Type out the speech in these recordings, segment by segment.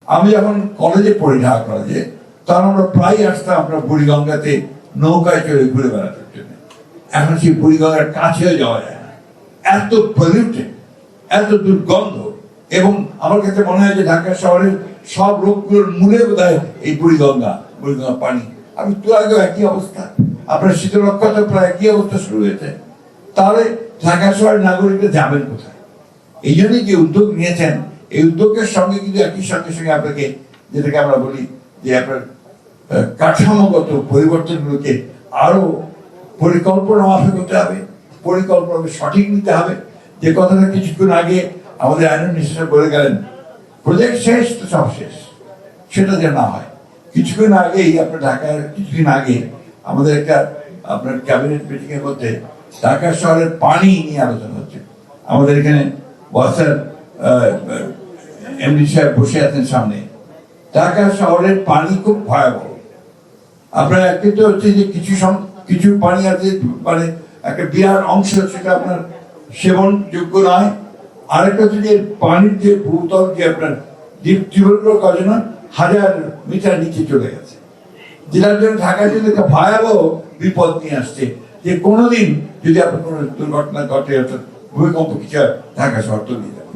আমি যখন কলেজে পড়ি, ঢাকা কলেজে, তখন আমরা প্রায় আসতাম আমরা বুড়িগঙ্গাতে নৌকায় চড়ে ঘুরে বেড়ানোর জন্য। এখন সেই বুড়িগঙ্গার কাছেও যাওয়া যায় না, এত পলিউটেড, এত দুর্গন্ধ। এবং আমার কাছে মনে হয় যে ঢাকা শহরের সব রোগগুলোর মূলে বোধ হয় এই বুড়িগঙ্গা পানি। আমি তো আগেও একই অবস্থা, আপনার শীতলক্ষাতে প্রায় একই অবস্থা শুরু হয়েছে। তাহলে ঢাকা শহরের নাগরিকরা যাবেন কোথায়? এই জন্যই যে উদ্যোগ নিয়েছেন, এই উদ্যোগের সঙ্গে কিন্তু একই সঙ্গে সঙ্গে আপনাকে, যেটাকে আমরা বলি যে আপনার কাঠামোগত পরিবর্তনগুলোকে আরো পরিকল্পনা মাফিক হতে হবে, পরিকল্পনা সঠিক নিতে হবে। যে কথাটা কিছুক্ষণ আগে আমাদের আইন মিনিস্টার বলে গেলেন, প্রজেক্ট শেষ তো সব শেষ, সেটা যেন না হয়। কিছুক্ষণ আগেই আপনার ঢাকার কিছুদিন আগে আমাদের একটা আপনার ক্যাবিনেট মিটিং এর মধ্যে ঢাকা শহরের পানি নিয়ে আলোচনা হচ্ছে। আমাদের এখানে বসার এমডি সাহেব বসে আছেন সামনে। ঢাকা শহরের পানি খুব ভয়াবহ। আপনার কিন্তু হচ্ছে যে কিছু পানি আছে, মানে একটা বিরাট অংশ সেটা আপনার সেবনযোগ্য নয়। আরেকটা হচ্ছে যে পানির যে ভূতল, যে আপনার টিউবওয়েলগুলোর কাজে না 1000 মিটার নিচে চলে গেছে, যেটার জন্য ঢাকায় যদি একটা ভয়াবহ বিপদ নিয়ে আসছে যে কোনোদিন যদি আপনার কোনো দুর্ঘটনা ঘটে, অর্থাৎ ভূমিকম্প কিছু, ঢাকা শহর তলিয়ে যাবে।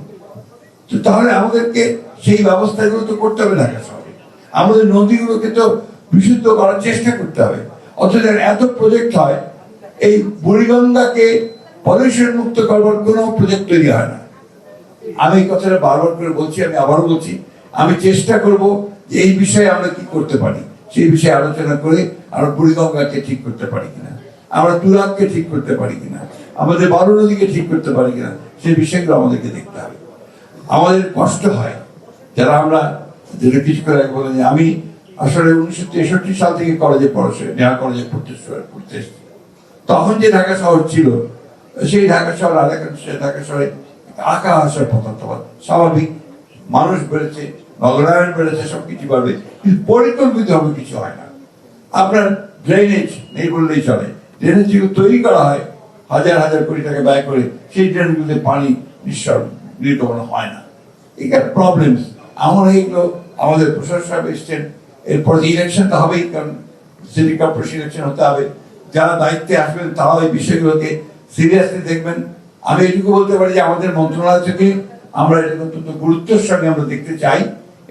তো তাহলে আমাদেরকে সেই ব্যবস্থাগুলো তো করতে হবে ঢাকা শহরে। আমাদের নদীগুলোকে তো বিশুদ্ধ করার চেষ্টা করতে হবে। অথচ এত প্রজেক্ট হয়, এই বুড়িগঙ্গাকে পলিউশন মুক্ত করবার কোনো প্রজেক্ট তৈরি হয় না। আমি এই কথাটা বারবার করে বলছি, আমি আবারও বলছি, আমি চেষ্টা করব যে এই বিষয়ে আমরা কি করতে পারি, সেই বিষয়ে আলোচনা করে আমরা বুড়িগঙ্গাকে ঠিক করতে পারি কিনা, আমরা তুরাগকে ঠিক করতে পারি কিনা, আমাদের বারো নদীকে ঠিক করতে পারি কিনা, সেই বিষয়গুলো আমাদেরকে দেখতে হবে। আমাদের কষ্ট হয় যারা আমরা, যেটা কিছু করে বলেন, আমি আসলে 1963 সাল থেকে কলেজে পড়াশোনা, ঢাকা কলেজে পড়তে এসেছি। তখন যে ঢাকা শহর ছিল, সেই ঢাকা শহর আর এখন ঢাকা শহরে আকাশের পথ স্বাভাবিক। মানুষ বেড়েছে, নগরায়ণ বেড়েছে, সবকিছু বাড়বে, কিন্তু পরিকল্পিত হবে কিছু হয় না। আপনার ড্রেনেজ নেই বললেই চলে। ড্রেনেজ যেগুলো তৈরি করা হয় হাজার হাজার কোটি টাকা ব্যয় করে, সেই ড্রেনগুলোতে পানি নির্গমন হয় না। এখানে প্রবলেমস। আমরা এইগুলো, আমাদের প্রশাসন সাহেব এসছেন, এরপর ইলেকশন তো হবেই, কারণ সিটি কর্পোরেশন ইলেকশন হতে হবে। যারা দায়িত্বে আসবেন তারাও এই বিষয়গুলোকে সিরিয়াসলি দেখবেন। আমি এটুকু বলতে পারি যে আমাদের মন্ত্রণালয় থেকে আমরা এটা অত্যন্ত গুরুত্বের সঙ্গে আমরা দেখতে চাই,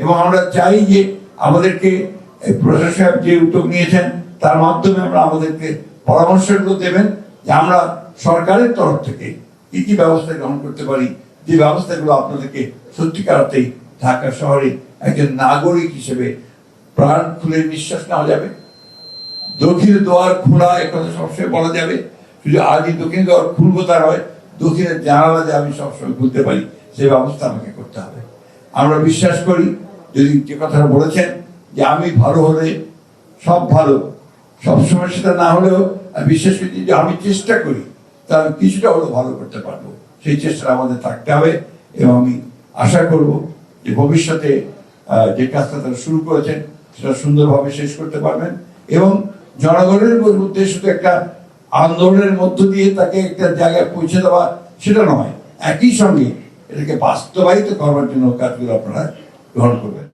এবং আমরা চাই যে আমাদেরকে প্রশাসন সাহেব যে উদ্যোগ নিয়েছেন তার মাধ্যমে আমরা আমাদেরকে পরামর্শগুলো দেবেন যে আমরা সরকারের তরফ থেকে কি কি ব্যবস্থা গ্রহণ করতে পারি, যে ব্যবস্থাগুলো আপনাদেরকে সত্যিকার অর্থেই ঢাকা শহরে একজন নাগরিক হিসেবে প্রাণ খুলে নিঃশ্বাস নেওয়া যাবে। দক্ষিণের দুয়ার খোলা, একথা সবসময় বলা যাবে, শুধু আজই দক্ষিণের দুয়ার খুলবো তার হয়, দক্ষিণের জানালা যে আমি সবসময় খুলতে পারি, সেই ব্যবস্থা আমাকে করতে হবে। আমরা বিশ্বাস করি, যদি যে কথাটা বলেছেন যে আমি ভালো হলে সব ভালো, সবসময় সেটা না হলেও বিশ্বাস করি যে আমি চেষ্টা করি তাহলে কিছুটা হলেও ভালো করতে পারবো। সেই চেষ্টা আমাদের থাকতে হবে, এবং আমি আশা করব যে ভবিষ্যতে যে কাজটা তারা শুরু করেছেন সেটা সুন্দরভাবে শেষ করতে পারবেন, এবং জনগণের মধ্যে শুধু একটা আন্দোলনের মধ্য দিয়ে তাকে একটা জায়গায় পৌঁছে দেওয়া সেটা নয়, একই সঙ্গে এটাকে বাস্তবায়িত করবার জন্য কাজগুলো আপনারা গ্রহণ করবেন।